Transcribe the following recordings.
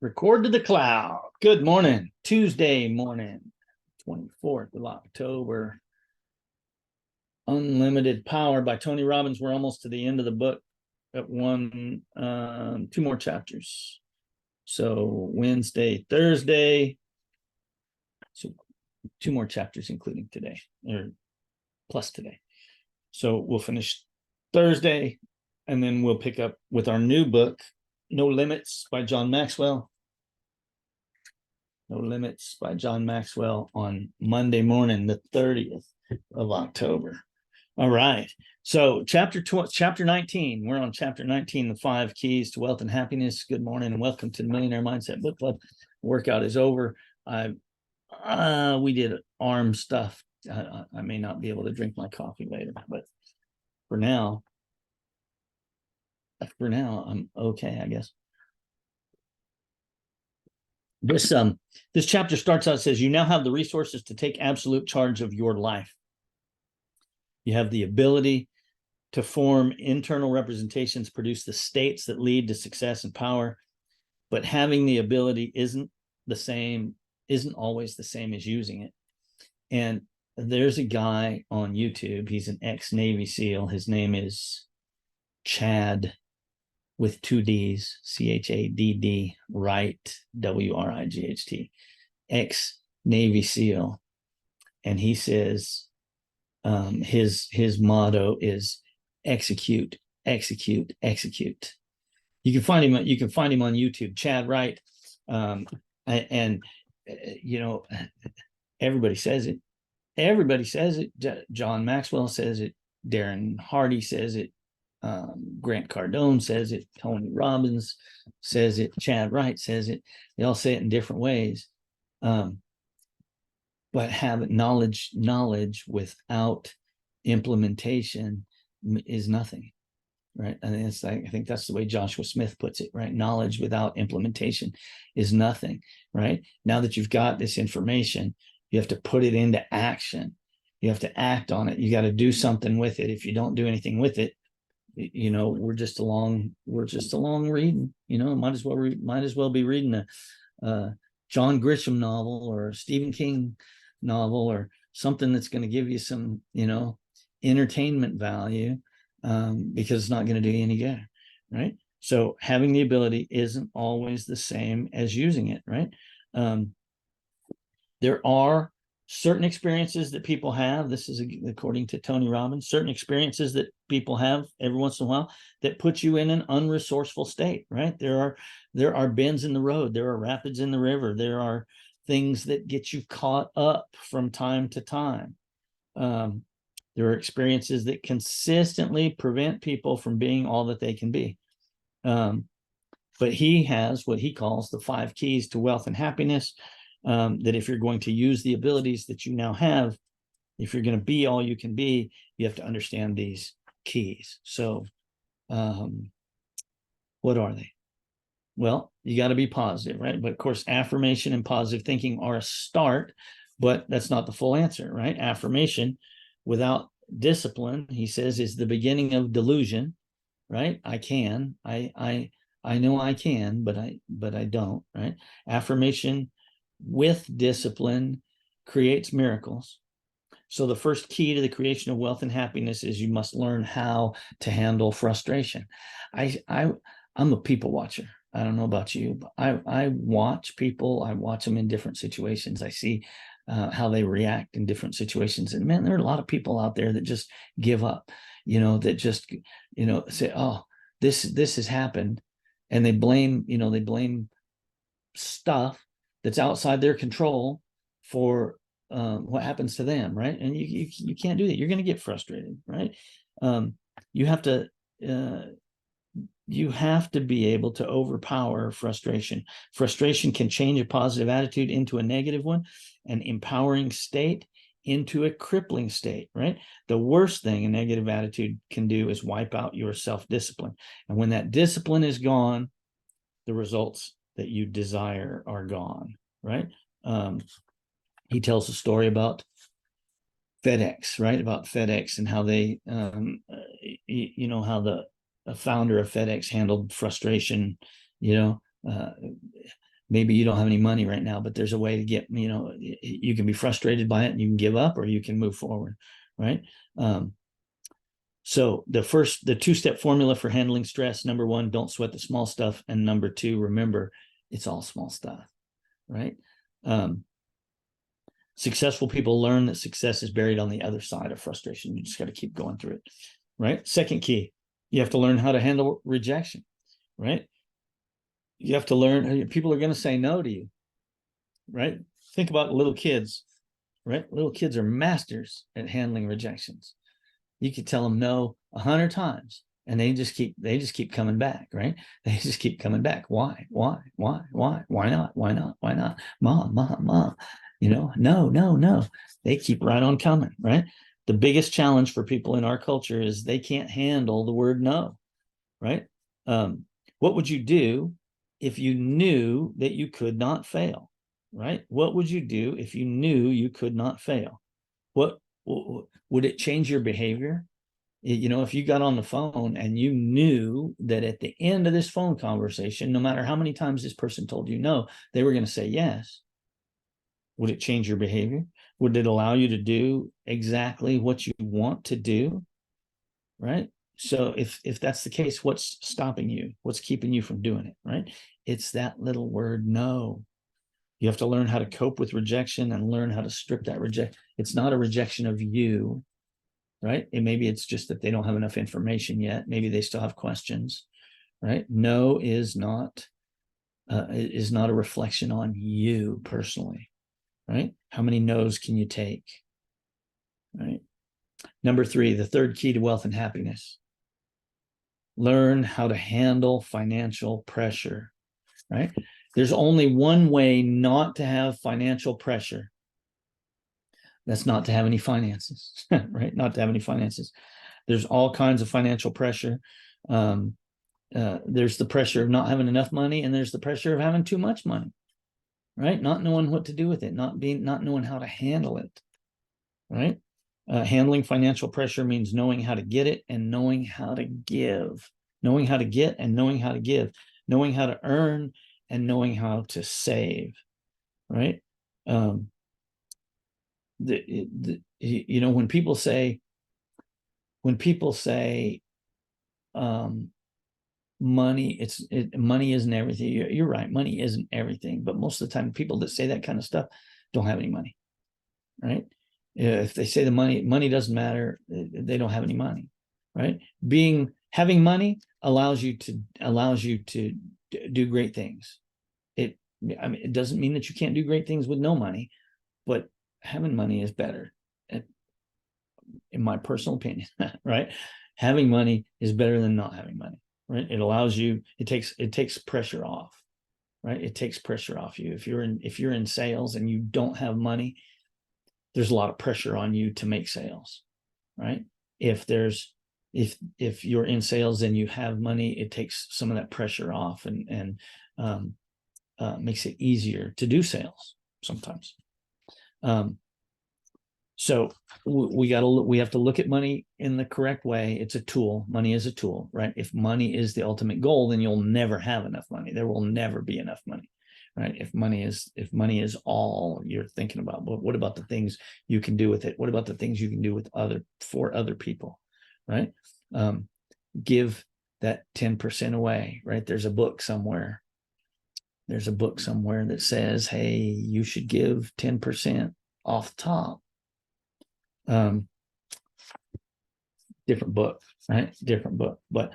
Record to the cloud. Good morning. Tuesday morning, 24th of October. Unlimited Power by Tony Robbins. We're almost to the end of the book at two more chapters. So Wednesday, Thursday. So two more chapters, including today, or plus today. So we'll finish Thursday, and then we'll pick up with our new book, No Limits by John Maxwell. No Limits by John Maxwell on Monday morning, the 30th of October. All right. So chapter 19, we're on chapter 19, the 5 keys to wealth and happiness. Good morning and welcome to the Millionaire Mindset Book Club. Workout is over. We did arm stuff. I may not be able to drink my coffee later, but for now, I'm okay, I guess. This chapter starts out, says, you now have the resources to take absolute charge of your life. You have the ability to form internal representations, produce the states that lead to success and power. But having the ability isn't always the same as using it. And there's a guy on YouTube. He's an ex-Navy SEAL. His name is Chad with 2 D's, Chadd, Wright, Wright, ex-Navy SEAL. And he says his motto is execute, execute, execute. You can find him on YouTube, Chad Wright. And you know, everybody says it. Everybody says it. John Maxwell says it. Darren Hardy says it. Grant Cardone says it. Tony Robbins says it. Chad Wright says it. They all say it in different ways. But have knowledge without implementation is nothing, right? And it's like, I think that's the way Joshua Smith puts it, right? Knowledge without implementation is nothing, right? Now that you've got this information, you have to put it into action. You have to act on it. You got to do something with it. If you don't do anything with it, you know, we're just along reading, you know, might as well be reading a John Grisham novel or a Stephen King novel or something that's going to give you some, you know, entertainment value, because it's not going to do you any good, right? So having the ability isn't always the same as using it, right? There are certain experiences that people have. This is according to Tony Robbins. Certain experiences that people have every once in a while that put you in an unresourceful state, right? There are bends in the road. There are rapids in the river. There are things that get you caught up from time to time. There are experiences that consistently prevent people from being all that they can be. But he has what he calls the 5 keys to wealth and happiness. That if you're going to use the abilities that you now have, if you're going to be all you can be, you have to understand these keys. So what are they? Well, you got to be positive, right? But of course, affirmation and positive thinking are a start, but that's not the full answer, right? Affirmation without discipline, he says, is the beginning of delusion, right? I know I can, but I don't, right? Affirmation with discipline creates miracles. So the first key to the creation of wealth and happiness is you must learn how to handle frustration. I'm a people watcher. I don't know about you, but I watch people. I watch them in different situations. I see how they react in different situations. And man, there are a lot of people out there that just give up, you know, that just, you know, say, oh, this has happened. And they blame stuff that's outside their control for what happens to them, right? And you can't do that. You're going to get frustrated, right? You have to be able to overpower frustration. Frustration can change a positive attitude into a negative one, an empowering state into a crippling state, right? The worst thing a negative attitude can do is wipe out your self-discipline. And when that discipline is gone, the results that you desire are gone, right? He tells a story about FedEx, right? About FedEx and how they, you know, how the founder of FedEx handled frustration, you know, maybe you don't have any money right now, but there's a way to get, you can be frustrated by it and you can give up, or you can move forward, right? So the two-step formula for handling stress: number one, don't sweat the small stuff. And number two, remember, it's all small stuff, right? Successful people learn that success is buried on the other side of frustration. You just got to keep going through it, right? Second key, you have to learn how to handle rejection, right? You have to learn, people are going to say no to you, right? Think about little kids, right? Little kids are masters at handling rejections. You could tell them no 100 times and they just keep coming back, right? They just keep coming back. Why not? Why not? Mom, no. They keep right on coming, right? The biggest challenge for people in our culture is they can't handle the word no, right? What would you do if you knew that you could not fail, right? What would you do if you knew you could not fail? What would it change your behavior? If you got on the phone and you knew that at the end of this phone conversation, no matter how many times this person told you no, they were going to say yes. Would it change your behavior? Would it allow you to do exactly what you want to do? Right? So if that's the case, what's stopping you? What's keeping you from doing it? Right? It's that little word no. You have to learn how to cope with rejection and learn how to strip that rejection. It's not a rejection of you, right? And maybe it's just that they don't have enough information yet. Maybe they still have questions, right? No is not a reflection on you personally, right? How many no's can you take, right? Number three, the third key to wealth and happiness: learn how to handle financial pressure, right? There's only one way not to have financial pressure. That's not to have any finances, right? Not to have any finances. There's all kinds of financial pressure. There's the pressure of not having enough money, and there's the pressure of having too much money, right? Not knowing what to do with it, not knowing how to handle it, right? Handling financial pressure means knowing how to get it and knowing how to give, knowing how to get and knowing how to give, knowing how to earn and knowing how to save, right? When people say money isn't everything, you're right, money isn't everything, but most of the time people that say that kind of stuff don't have any money, right? If they say the money doesn't matter, they don't have any money, right? Having money allows you to do great things. It doesn't mean that you can't do great things with no money, but having money is better, in my personal opinion, right? Having money is better than not having money, right? It allows you, it takes pressure off, right? It takes pressure off you. If you're in sales and you don't have money, there's a lot of pressure on you to make sales, right? If you're in sales and you have money, it takes some of that pressure off and makes it easier to do sales sometimes. So we have to look at money in the correct way. It's a tool. Money is a tool, right? If money is the ultimate goal, then you'll never have enough money. There will never be enough money, right? If money is all you're thinking about, but what about the things you can do with it? What about the things you can do for other people, right? Give that 10% away, right? There's a book somewhere that says, hey, you should give 10% off the top. Different book, right? Different book, but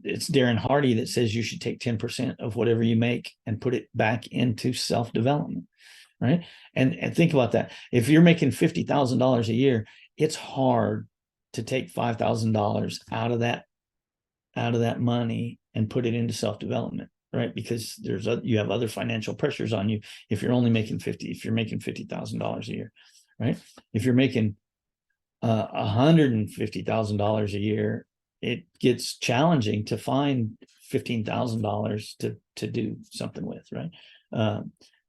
it's Darren Hardy that says you should take 10% of whatever you make and put it back into self-development, right? And think about that. If you're making $50,000 a year, it's hard to take $5,000 out of that money and put it into self-development, right? Because you have other financial pressures on you if you're making $50,000 a year, right? If you're making $150,000 a year, it gets challenging to find $15,000 to do something with, right?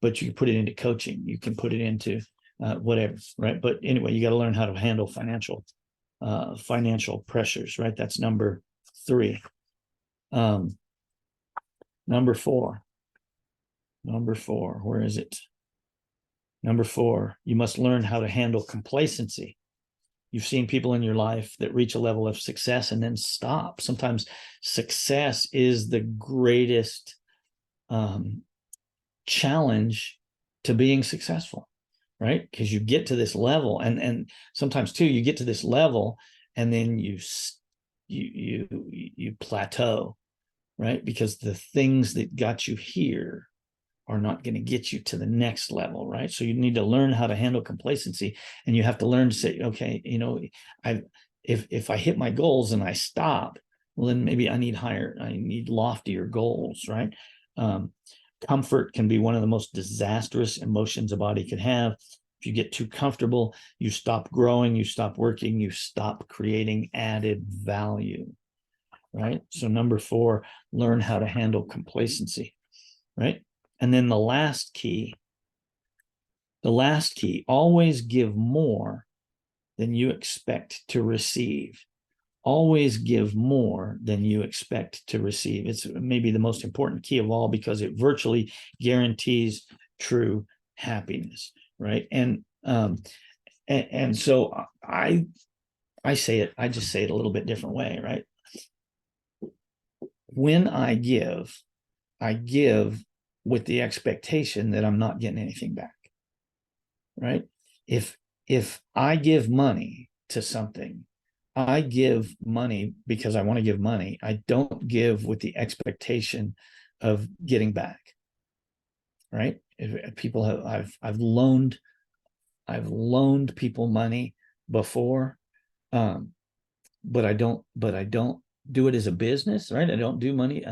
But you can put it into coaching, you can put it into whatever, right? But anyway, you got to learn how to handle financial pressures, right? That's number 3. Number 4, Number 4, where is it? Number 4, you must learn how to handle complacency. You've seen people in your life that reach a level of success and then stop. Sometimes success is the greatest challenge to being successful, right? Because you get to this level, and sometimes too, you get to this level and then you plateau, right? Because the things that got you here are not going to get you to the next level, right? So you need to learn how to handle complacency, and you have to learn to say, okay, if I hit my goals and I stop, well, then maybe I need loftier goals, right? Comfort can be one of the most disastrous emotions a body can have. If you get too comfortable, you stop growing, you stop working, you stop creating added value, right? So number 4, learn how to handle complacency, right? And then the last key, always give more than you expect to receive. Always give more than you expect to receive. It's maybe the most important key of all, because it virtually guarantees true happiness, right? And so I just say it a little bit different way, right? When I give with the expectation that I'm not getting anything back, right? If I give money to something, I give money because I want to give money. I don't give with the expectation of getting back, right? If people I've loaned people money before, but I don't do it as a business, right? I don't do money.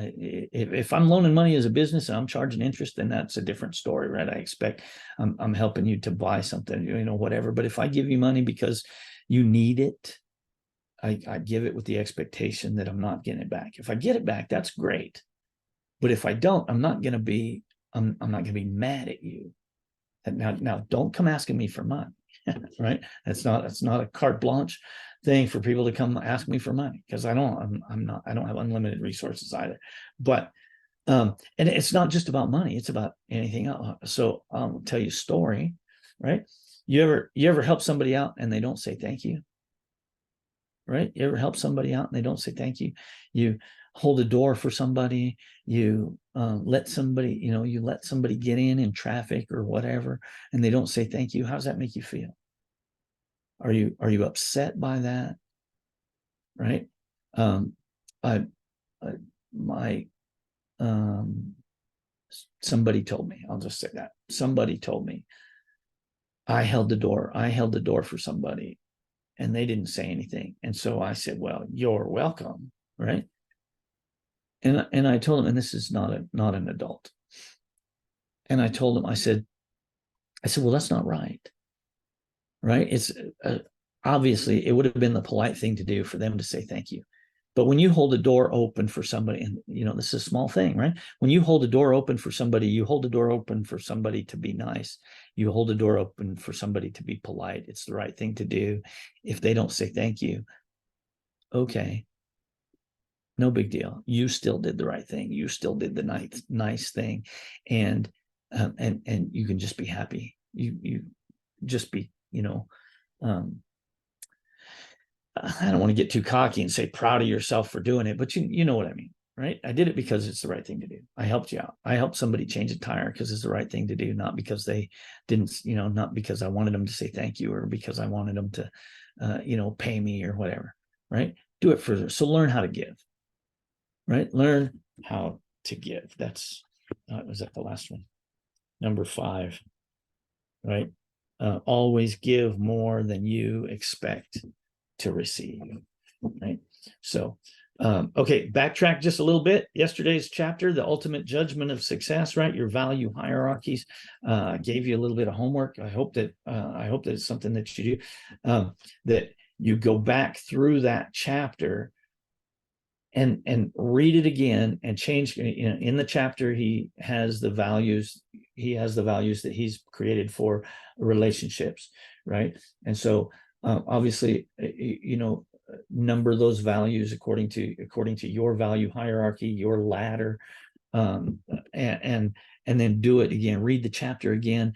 If I'm loaning money as a business and I'm charging interest, then that's a different story, right? I expect I'm helping you to buy something, whatever. But if I give you money because you need it, I give it with the expectation that I'm not getting it back. If I get it back, that's great. But if I don't, I'm not going to be mad at you. Now don't come asking me for money, right? That's not a carte blanche thing for people to come ask me for money, because I don't have unlimited resources either. But and it's not just about money, it's about anything else. So I'll tell you a story, right? You ever help somebody out and they don't say thank you? Right? You ever help somebody out and they don't say thank you? You hold a door for somebody, you let somebody get in traffic or whatever, and they don't say thank you. How does that make you feel? Are you upset by that? Right? Somebody told me, I'll just say that. Somebody told me I held the door for somebody and they didn't say anything. And so I said, well, you're welcome, right? And I told him, and this is not an adult. And I told him, I said, well, that's not right. Right? It's obviously it would have been the polite thing to do for them to say thank you. But when you hold a door open for somebody, and this is a small thing, right? When you hold a door open for somebody, you hold the door open for somebody to be nice. You hold the door open for somebody to be polite. It's the right thing to do. If they don't say thank you, okay, no big deal. You still did the right thing. You still did the nice thing, and you can just be happy. You just be, I don't want to get too cocky and say proud of yourself for doing it, but you know what I mean, right? I did it because it's the right thing to do. I helped you out. I helped somebody change a tire because it's the right thing to do, not because they didn't, not because I wanted them to say thank you or because I wanted them to, pay me or whatever, right? Do it further. So learn how to give, right? Learn how to give. That's, was that the last one? Number 5, right? Always give more than you expect to receive, right? So okay, backtrack just a little bit. Yesterday's chapter, the ultimate judgment of success, right? Your value hierarchies. Gave you a little bit of homework. I hope that it's something that you do, that you go back through that chapter and read it again and change. In the chapter, he has the values that he's created for relationships, right? And so obviously, number those values according to your value hierarchy, your ladder, and then do it again, read the chapter again,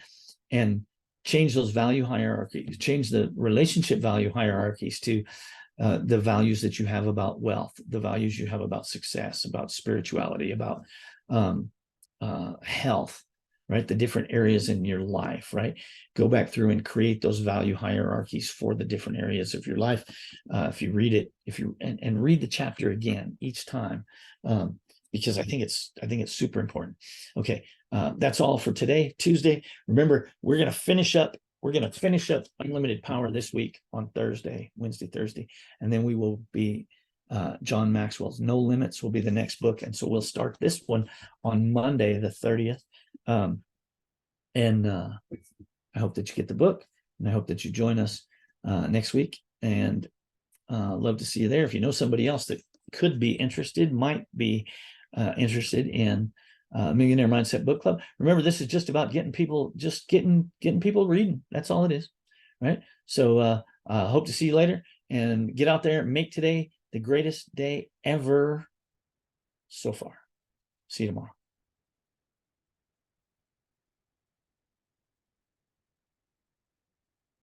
and change those value hierarchies, change the relationship value hierarchies to the values that you have about wealth, the values you have about success, about spirituality, about health, right? The different areas in your life, right? Go back through and create those value hierarchies for the different areas of your life. If you read it, and read the chapter again each time, because I think it's super important. Okay, that's all for today, Tuesday. Remember, we're going to finish up Unlimited Power this week on Wednesday, Thursday, and then we will be John Maxwell's No Limits will be the next book, and so we'll start this one on Monday the 30th. And I hope that you get the book, and I hope that you join us next week, and love to see you there. If you know somebody else that could be interested, might be interested in Millionaire Mindset Book Club, remember, this is just about getting people reading. That's all it is, right? So hope to see you later, and get out there, make today the greatest day ever so far. See you tomorrow.